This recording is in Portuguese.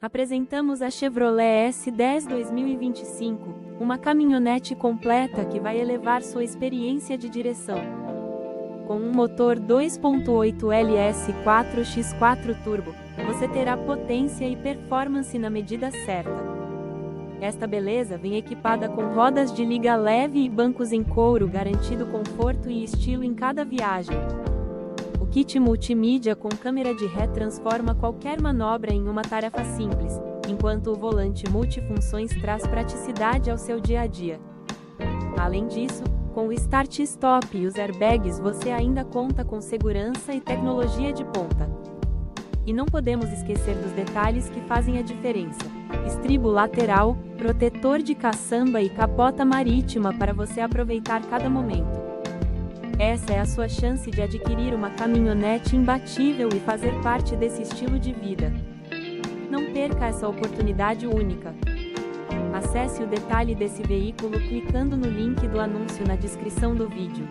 Apresentamos a Chevrolet S10 2025, uma caminhonete completa que vai elevar sua experiência de direção. Com um motor 2.8 LS4X4 Turbo, você terá potência e performance na medida certa. Esta beleza vem equipada com rodas de liga leve e bancos em couro, garantindo conforto e estilo em cada viagem. O kit multimídia com câmera de ré transforma qualquer manobra em uma tarefa simples, enquanto o volante multifunções traz praticidade ao seu dia a dia. Além disso, com o Start Stop e os airbags você ainda conta com segurança e tecnologia de ponta. E não podemos esquecer dos detalhes que fazem a diferença: estribo lateral, protetor de caçamba e capota marítima para você aproveitar cada momento. Essa é a sua chance de adquirir uma caminhonete imbatível e fazer parte desse estilo de vida. Não perca essa oportunidade única. Acesse o detalhe desse veículo clicando no link do anúncio na descrição do vídeo.